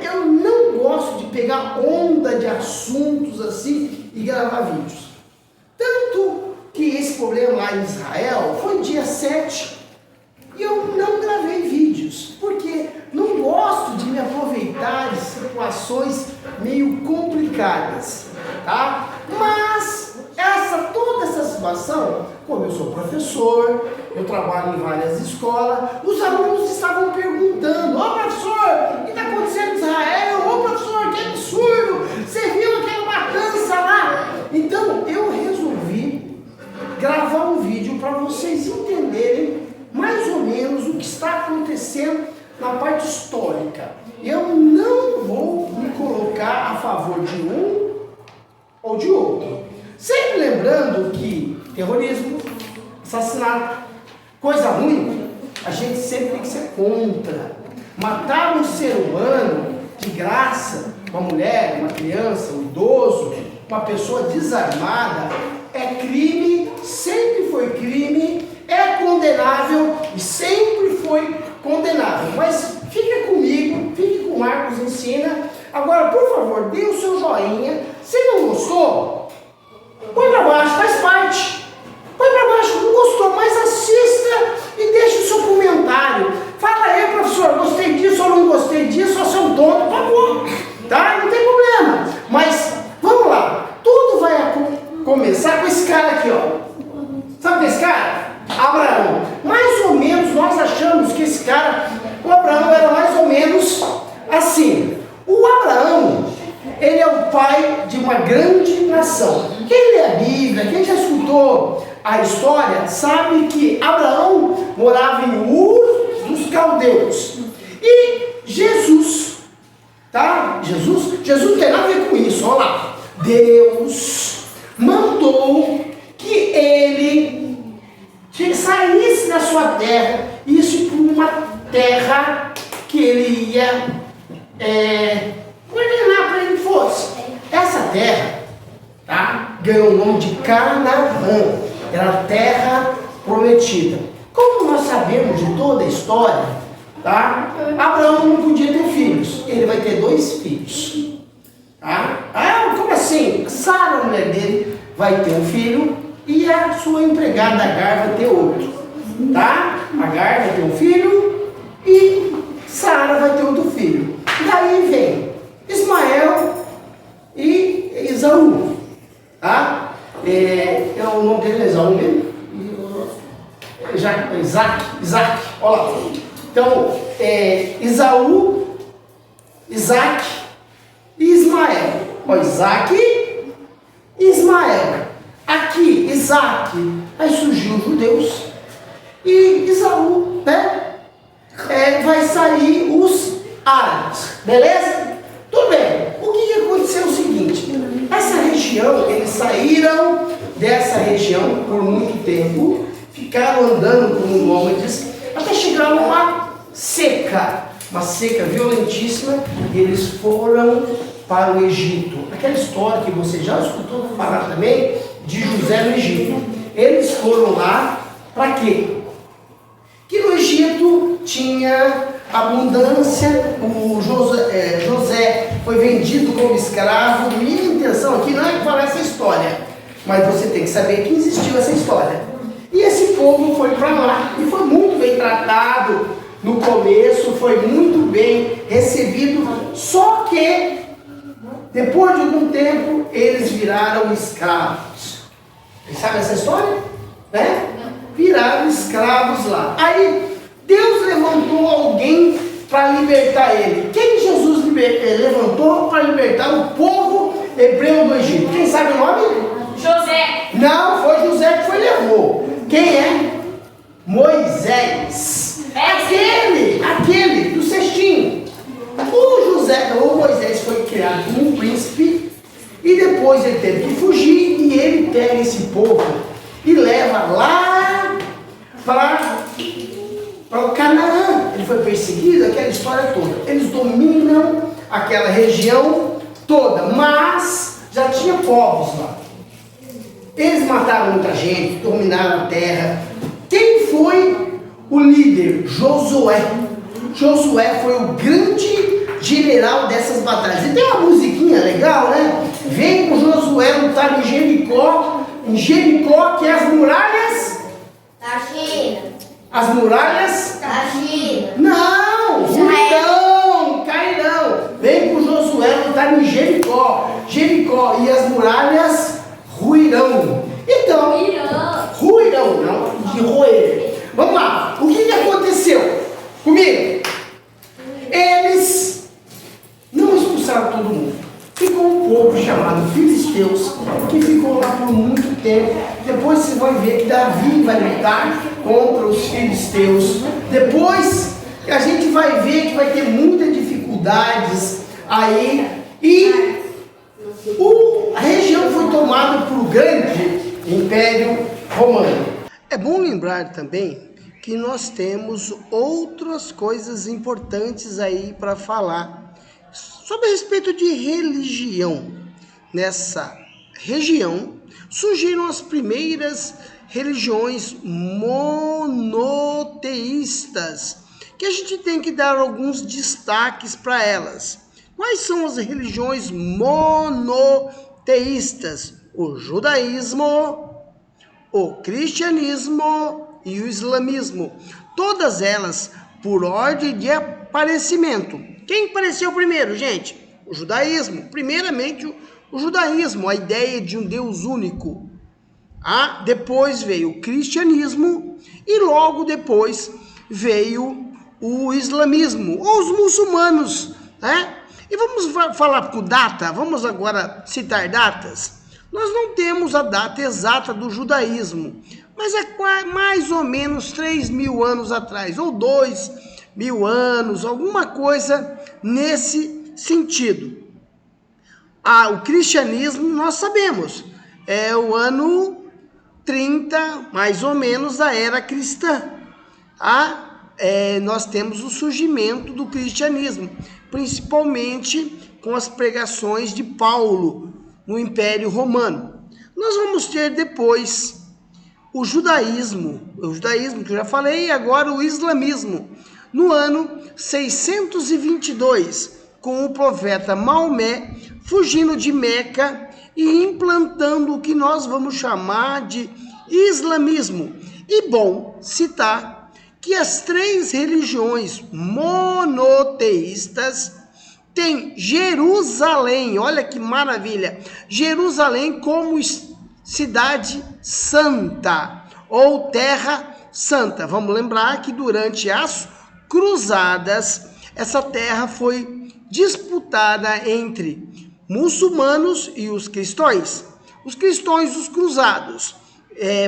eu não gosto de pegar onda de assuntos assim e gravar vídeos. Tanto que esse problema lá em Israel foi dia 7 e eu não gravei vídeos, porque não gosto de me aproveitar de situações meio complicadas, tá? Mas toda essa situação, como eu sou professor, eu trabalho em várias escolas, os alunos estavam perguntando: ô professor, o que está acontecendo em Israel? Ô professor, que absurdo, você viu aquela matança lá? Então eu resolvi gravar um vídeo para vocês entenderem mais ou menos o que está acontecendo na parte histórica. Eu não vou me colocar a favor de um ou de outro. Sempre lembrando que terrorismo, assassinato, coisa ruim, a gente sempre tem que ser contra. Matar um ser humano de graça, uma mulher, uma criança, um idoso, uma pessoa desarmada, é crime, sempre foi crime, é condenável e sempre foi condenável. Mas fica comigo, fique com o Marcos Ensina. Agora, por favor, dê o seu joinha. Se não gostou, põe para baixo, faz parte. Põe para baixo, não gostou, mas assista e deixe o seu comentário. Fala aí, professor, gostei disso ou não gostei disso, ou seu dono, por favor. Tá? Não tem problema. Mas, vamos lá. Tudo vai começar com esse cara aqui, ó. Sabe esse cara? Abraão. Mais ou menos, nós achamos que esse cara, o Abraão era mais ou menos assim. O Abraão, ele é o pai de uma grande nação. Quem lê a Bíblia, quem já escutou a história, sabe que Abraão morava em Ur dos Caldeus. E Jesus, tá? Jesus não tem nada a ver com isso, olha lá. Deus mandou que ele saísse da sua terra, isso para uma terra que ele ia ordenar para ele fosse. Essa terra, tá, ganhou o nome de Canaã, era a terra prometida. Como nós sabemos de toda a história, tá, Abraão não podia ter filhos, ele vai ter 2 filhos. Tá? Ah, como assim? Sara, a mulher dele, vai ter um filho e a sua empregada Agar vai ter outro. Tá? Agar vai ter um filho e Sara vai ter outro filho. Daí vem Ismael e Esaú. Tá? O nome dele é Esaú mesmo? Isaac. Olha lá. Então, Esaú, Isaac e Ismael. Ó, Isaac e Ismael. Aqui, Isaac, aí surgiu os judeus. E Esaú, né? Vai sair os árabes. Beleza? Tudo bem. O que aconteceu é o seguinte. Essa região, eles saíram dessa região por muito tempo. Ficaram andando como nômades. Até chegar uma seca. Uma seca violentíssima. E eles foram para o Egito. Aquela história que você já escutou falar também de José no Egito. Eles foram lá para quê? Que no Egito tinha abundância. O José foi vendido como escravo. Minha intenção aqui não é falar essa história, mas você tem que saber que existiu essa história. E esse povo foi para lá e foi muito bem tratado no começo, foi muito bem recebido, só que depois de algum tempo eles viraram escravos. Vocês sabem essa história? Né? Viraram escravos lá. Aí Deus levantou alguém para libertar ele. Quem Jesus levantou para libertar o povo hebreu do Egito? Quem sabe o nome? José. Não, foi José que foi levou. Quem é? Moisés. Aquele do cestinho. O Moisés foi criado como um príncipe e depois ele teve que fugir e ele pega esse povo e leva lá para o Canaã. Ele foi perseguido, aquela história toda. Eles dominam aquela região toda, mas já tinha povos lá. Eles mataram muita gente, dominaram a terra. Quem foi o líder? Josué. Josué foi o grande general geral dessas batalhas. E tem uma musiquinha legal, né? Vem com Josué lutar em Jericó, que é as muralhas Da China. As muralhas? Da China. Não! Não! Cairão! Vem com Josué lutar em Jericó. E as muralhas ruirão. Então, ruirão, não de roer. Vamos lá. O que aconteceu? Comigo? Eles não expulsaram todo mundo. Ficou um povo chamado Filisteus, que ficou lá por muito tempo. Depois você vai ver que Davi vai lutar contra os filisteus. Depois a gente vai ver que vai ter muitas dificuldades aí. E a região foi tomada por um grande Império Romano. É bom lembrar também que nós temos outras coisas importantes aí para falar sobre a respeito de religião. Nessa região surgiram as primeiras religiões monoteístas, que a gente tem que dar alguns destaques para elas. Quais são as religiões monoteístas? O judaísmo, o cristianismo e o islamismo. Todas elas por ordem de aparecimento. Quem apareceu primeiro, gente? O judaísmo. Primeiramente, o judaísmo, a ideia de um Deus único. Depois veio o cristianismo e logo depois veio o islamismo, ou os muçulmanos, né? E vamos falar com data, vamos agora citar datas. Nós não temos a data exata do judaísmo, mas é mais ou menos 3.000 anos atrás, ou 2.000 anos, alguma coisa nesse sentido. O cristianismo, nós sabemos, é o ano 30, mais ou menos, da era cristã. Nós temos o surgimento do cristianismo, principalmente com as pregações de Paulo no Império Romano. Nós vamos ter depois o judaísmo que eu já falei, e agora o islamismo, no ano 622, com o profeta Maomé fugindo de Meca e implantando o que nós vamos chamar de islamismo. E bom citar que as três religiões monoteístas têm Jerusalém, olha que maravilha, Jerusalém como cidade santa ou terra santa. Vamos lembrar que durante as cruzadas, essa terra foi disputada entre muçulmanos e os cristãos. Os cristãos, os cruzados,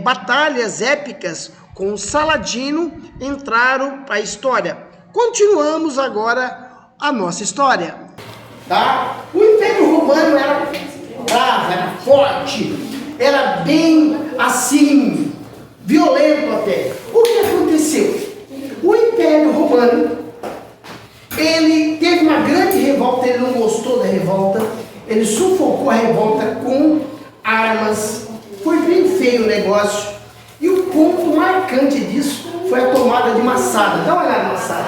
batalhas épicas com o Saladino entraram para a história. Continuamos agora a nossa história. O Império Romano era bravo, era forte, era bem assim, violento até. O que aconteceu? O Império Romano, ele teve uma grande revolta, ele não gostou da revolta, ele sufocou a revolta com armas, foi bem feio o negócio. E o ponto marcante disso foi a tomada de Massada. Dá uma olhada na Massada.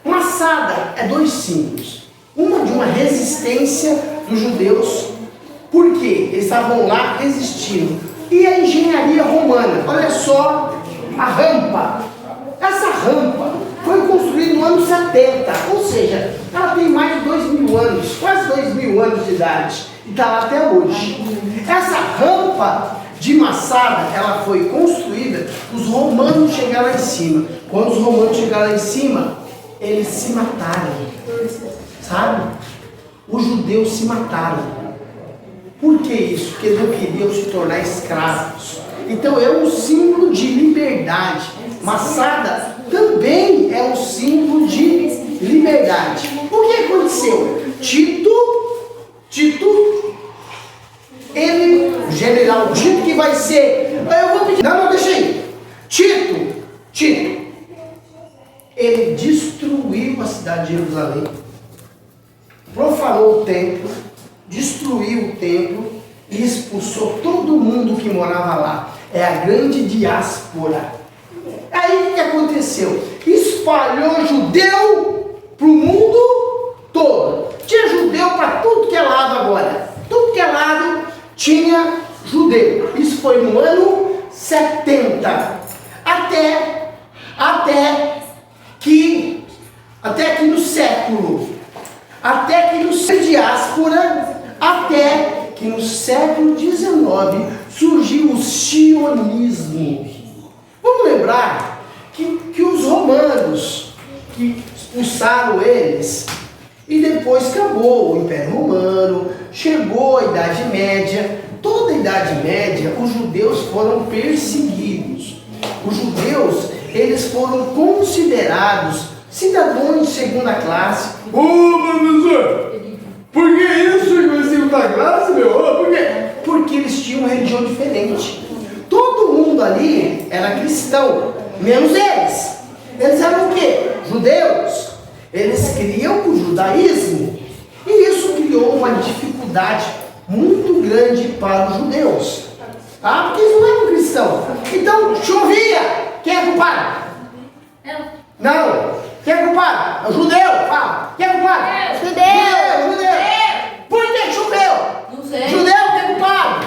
Massada é dois símbolos. Uma de uma resistência dos judeus, porque eles estavam lá resistindo. E a engenharia romana, olha só a rampa. Essa rampa foi construída no ano 70, ou seja, ela tem mais de 2.000 anos, quase 2.000 anos de idade, e está lá até hoje. Essa rampa de Massada, ela foi construída, os romanos chegaram lá em cima. Quando os romanos chegaram lá em cima, eles se mataram, sabe? Os judeus se mataram. Por que isso? Porque não queriam se tornar escravos. Então é um símbolo de liberdade. Massada também é um símbolo de liberdade. O que aconteceu? Tito, o general Tito, que vai ser... Eu vou pedir... Não, deixa aí. Tito, ele destruiu a cidade de Jerusalém, profanou o templo, destruiu o templo e expulsou todo mundo que morava lá. É a grande diáspora. Aí o que aconteceu? Espalhou judeu para o mundo todo. foi no ano 70. Até que no século, diáspora, até que no século XIX surgiu o sionismo. Vamos lembrar que os romanos, que expulsaram eles, e depois acabou o Império Romano, chegou a Idade Média. Toda a Idade Média, os judeus foram perseguidos. Os judeus, eles foram considerados cidadãos de segunda classe. Ô, professor, por que isso de segunda classe, meu? Por quê? Porque eles tinham uma religião diferente. Todo mundo ali era cristão, menos eles. Eles eram o quê? Judeus. Eles criam o judaísmo. E isso criou uma dificuldade muito grande para os judeus. Tá? Porque eles não eram cristãos. Então, chovia. Quem é culpado? Não. Quem é culpado? É o judeu. Fala. Quem é culpado? Judeu. Por que choveu? Não sei. Judeu que é culpado.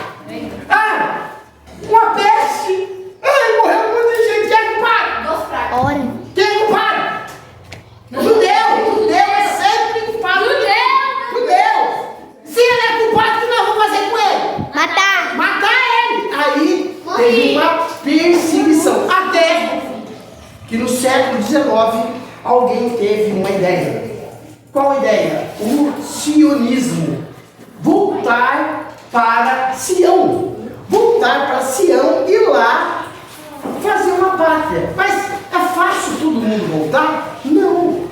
Uma peste. Morreu muita gente. Quem é culpado? Dos fracos. Ora. Quem é culpado? Judeu é sempre culpado. Judeu. Se ele é culpado, o que nós vamos fazer com ele? Matar ele. Aí teve uma perseguição. Até que no século XIX alguém teve uma ideia. Qual ideia? O sionismo. Voltar para Sião. Voltar para Sião e lá fazer uma pátria. Mas é fácil todo mundo voltar? Não.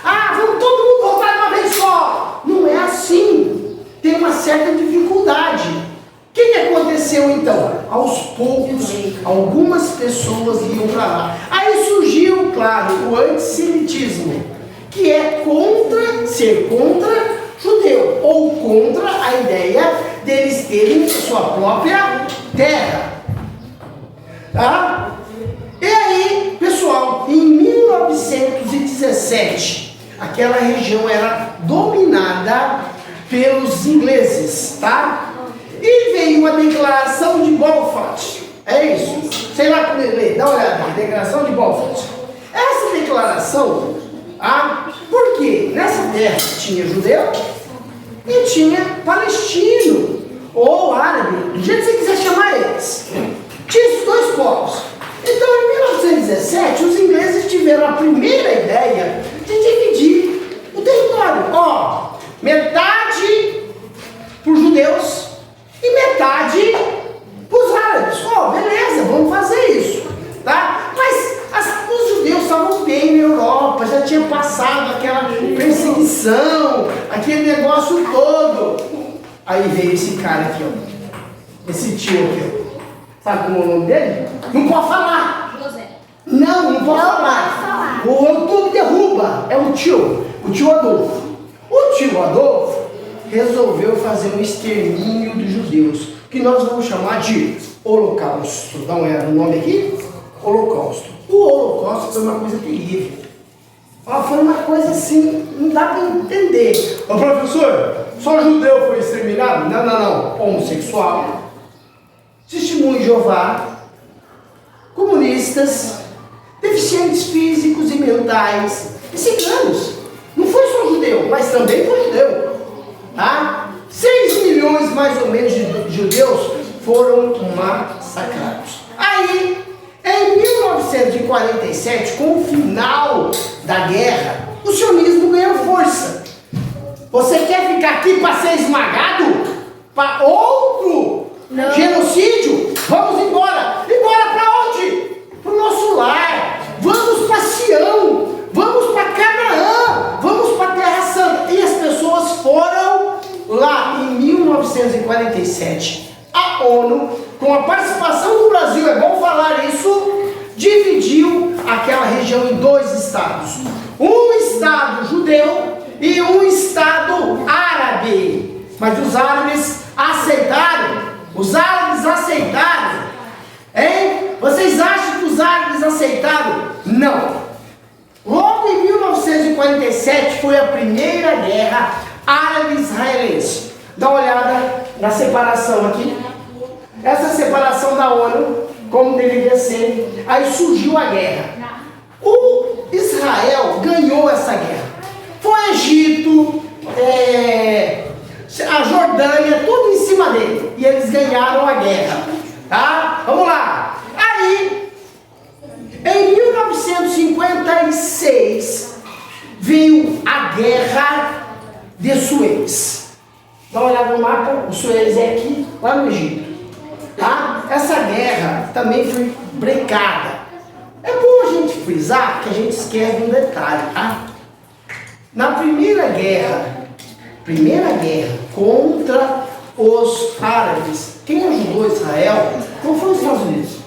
Vamos todo mundo voltar de uma vez só. Não é assim. Tem uma certa dificuldade. O que aconteceu então? Aos poucos, algumas pessoas iam para lá. Aí surgiu, claro, o antissemitismo, que é ser contra judeu, ou contra a ideia deles terem sua própria terra. Tá? E aí, pessoal, em 1917, aquela região era dominada pelos ingleses, tá? E veio uma declaração de Balfour. É isso? Sei lá como ler, dá uma olhada aí, declaração de Balfour. Essa declaração, por quê? Nessa terra tinha judeu e tinha palestino, ou árabe, do jeito que você quiser chamar eles. Tinha esses dois povos. Então, em 1917, os ingleses tiveram a primeira ideia de dividir o território. Metade para os judeus e metade para os árabes. Beleza, vamos fazer isso. Tá? Mas os judeus estavam bem na Europa, já tinha passado aquela perseguição, aquele negócio todo. Aí veio esse cara aqui, esse tio aqui, sabe como é o nome dele? Não pode falar. José. Não pode falar. O YouTube derruba. É o tio Adolfo. O tio Adolfo resolveu fazer um extermínio dos judeus, que nós vamos chamar de Holocausto. Dá uma olhada no nome aqui? Holocausto. O Holocausto foi uma coisa terrível. Foi uma coisa assim, não dá para entender. Professor, só judeu foi exterminado? Não. Homossexual, testemunho de Jeová, comunistas, deficientes físicos e mentais, e ciganos. Não foi só judeu, mas também foi judeu. 6 milhões mais ou menos de judeus foram massacrados. Aí, em 1947, com o final da guerra, o sionismo ganhou força. Você quer ficar aqui para ser esmagado? Para outro genocídio? Vamos embora. Embora para onde? Para o nosso lar. Vamos para Sião. Vamos para Canaã. Vamos para a Terra Santa. E as pessoas foram lá em 1947. A ONU, com a participação do Brasil, é bom falar isso, dividiu aquela região em 2 estados. Um estado judeu e um estado árabe. Mas os árabes aceitaram. Hein? Vocês acham que os árabes aceitaram? Não. Logo em 1947 foi a primeira guerra árabe-israelense. Dá uma olhada na separação aqui. essa separação da ONU, como deveria ser, aí surgiu a guerra. O Israel ganhou essa guerra. Foi o Egito, a Jordânia, tudo em cima dele. E eles ganharam a guerra. Tá? Vamos lá. Aí, em 1956, veio a Guerra de Suez. Dá uma olhada no mapa, o Suez é aqui, lá no Egito. Tá? Essa guerra também foi brecada. É bom a gente frisar que a gente esquece um detalhe, tá? Na primeira guerra contra os árabes, quem ajudou Israel não foi os Estados Unidos.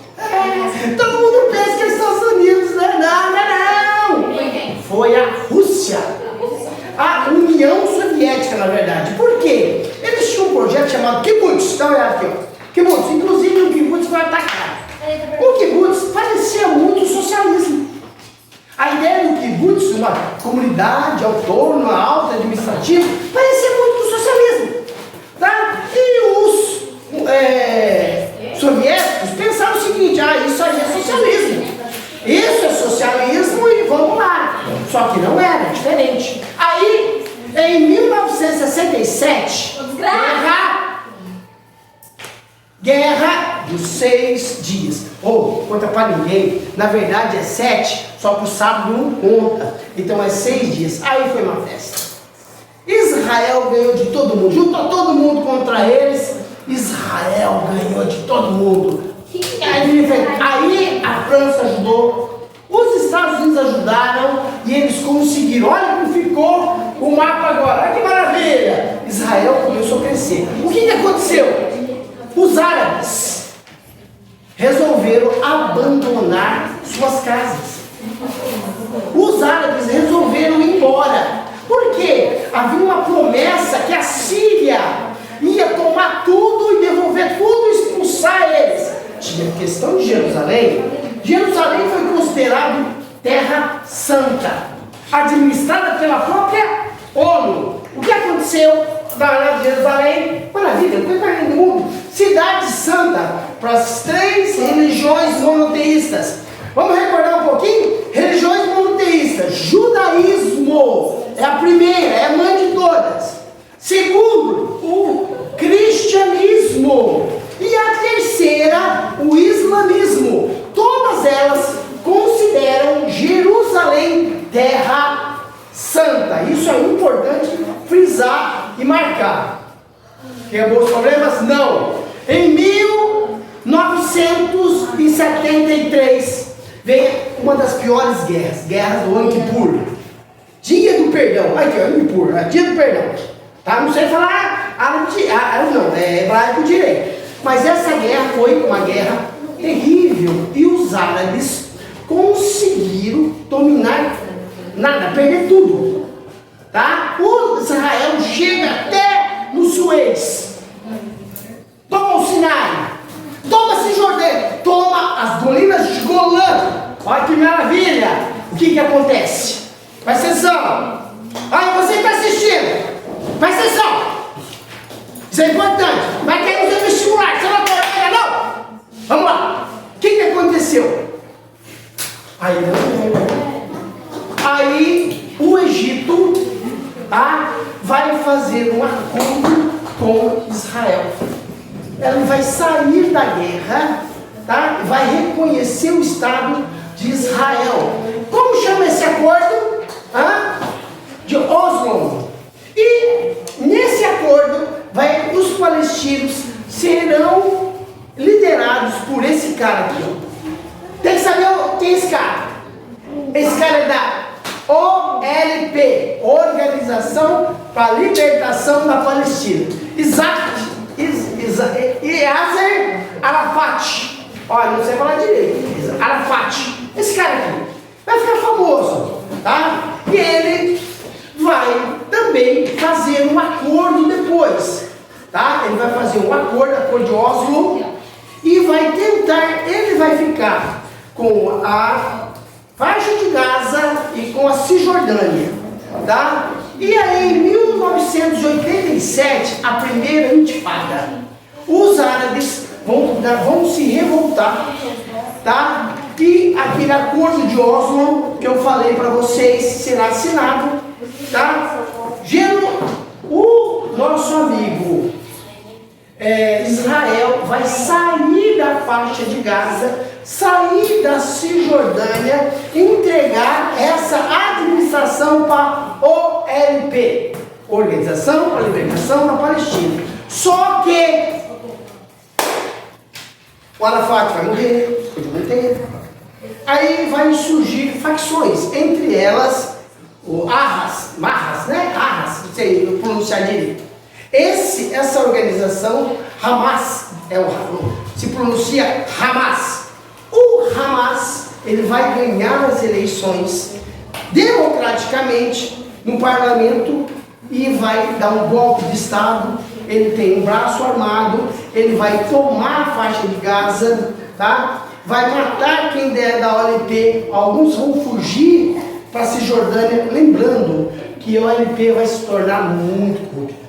Todo mundo pensa que é os Estados Unidos, né? Não. Foi a Rússia. A União Soviética, na verdade. Por quê? Eles tinham um projeto chamado Kibbutz. Dá uma olhada aqui, ó. Kibbutz. Inclusive o Kibbutz foi atacado. O Kibbutz parecia muito socialismo. A ideia do Kibbutz, uma comunidade autônoma, auto-administrativa, parecia muito socialismo. Tá? E os soviéticos pensaram o seguinte: isso aí é socialismo. Isso é socialismo e vamos lá. Só que não era, diferente. Aí, em 1967, Guerra dos 6 dias. Conta pra ninguém. Na verdade é 7, só que o sábado não conta. Então é 6 dias. Aí foi uma festa. Israel ganhou de todo mundo. Juntou todo mundo contra eles. Israel ganhou de todo mundo. Aí a França ajudou. Os Estados Unidos ajudaram. E eles conseguiram. Olha como ficou o mapa agora. Olha que maravilha. Israel começou a crescer. O que aconteceu? Os árabes resolveram abandonar suas casas. Os árabes resolveram ir embora. Por quê? Havia uma promessa que a Síria ia tomar tudo e devolver tudo e expulsar eles. Tinha a questão de Jerusalém. Jerusalém foi considerado terra santa, administrada pela própria ONU. O que aconteceu na Jerusalém? Maravilha, o que está no mundo? Cidade santa para as 3 religiões monoteístas. Vamos recordar um pouquinho? Religiões monoteístas. Judaísmo é a primeira, é a mãe de todas. Segundo, o cristianismo. E a terceira, o islamismo. Todas elas consideram Jerusalém terra santa. Isso é importante frisar e marcar. Tem alguns problemas? Não. Em 1973 veio uma das piores guerras, guerra do Yom Kippur. Dia do perdão. Aqui, ó, Yom Kippur, dia do perdão. Tá? Não sei falar hebraico direito. Mas essa guerra foi uma guerra terrível. E os árabes conseguiram dominar nada, perder tudo. Tá? O Israel chega até no Suez. Toma o Sinai. Toma a Cisjordânia. Toma as colinas de Golã. Olha que maravilha. O que acontece? Presta atenção. Aí você está assistindo. Presta atenção. Isso é importante. Vai cair no seu vestibular. Você não vai não? Vamos lá. O que aconteceu? Aí o Egito, tá, vai fazer um acordo com Israel. Ela vai sair da guerra, tá? Vai reconhecer o Estado de Israel. Como chama esse acordo? De Oslo. E nesse acordo, os palestinos serão liderados por esse cara aqui, ó. Tem que saber quem é esse cara. Esse cara é da OLP, Organização para a Libertação da Palestina. Yasser Arafat. Olha, não sei falar direito. Arafat. Esse cara aqui vai ficar famoso, tá? E ele vai também fazer um acordo depois, tá? Ele vai fazer um acordo de Oslo, e vai tentar, ele vai ficar com a faixa de Gaza e com a Cisjordânia, tá? E aí, em 1987, a primeira intifada, os árabes vão se revoltar, tá? E aquele acordo de Oslo que eu falei para vocês será assinado, tá? O nosso amigo Israel vai sair da faixa de Gaza, sair da Cisjordânia, entregar essa administração para a OLP, Organização para a Libertação da Palestina. Só que o Arafat vai morrer, aí vai surgir facções, entre elas o Marras, não sei pronunciar direito. Essa organização, Hamas, se pronuncia Hamas. O Hamas, ele vai ganhar as eleições democraticamente no parlamento e vai dar um golpe de Estado. Ele tem um braço armado, ele vai tomar a faixa de Gaza, tá? Vai matar quem der da OLP, alguns vão fugir para a Cisjordânia, lembrando que a OLP vai se tornar muito corrupta.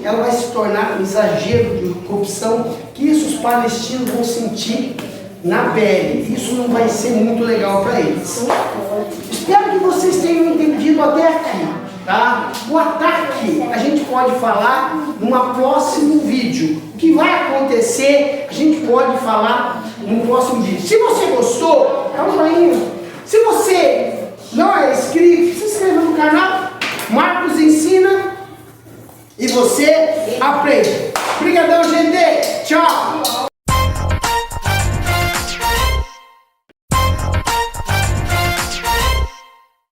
Ela vai se tornar um exagero de corrupção que isso os palestinos vão sentir na pele. Isso não vai ser muito legal para eles. Espero que vocês tenham entendido até aqui, tá? O ataque a gente pode falar num próximo vídeo. O que vai acontecer a gente pode falar no próximo vídeo. Se você gostou, dá um joinha. Se você não é inscrito, se inscreva no canal. Marcos ensina e você aprende. Obrigadão, gente. Tchau.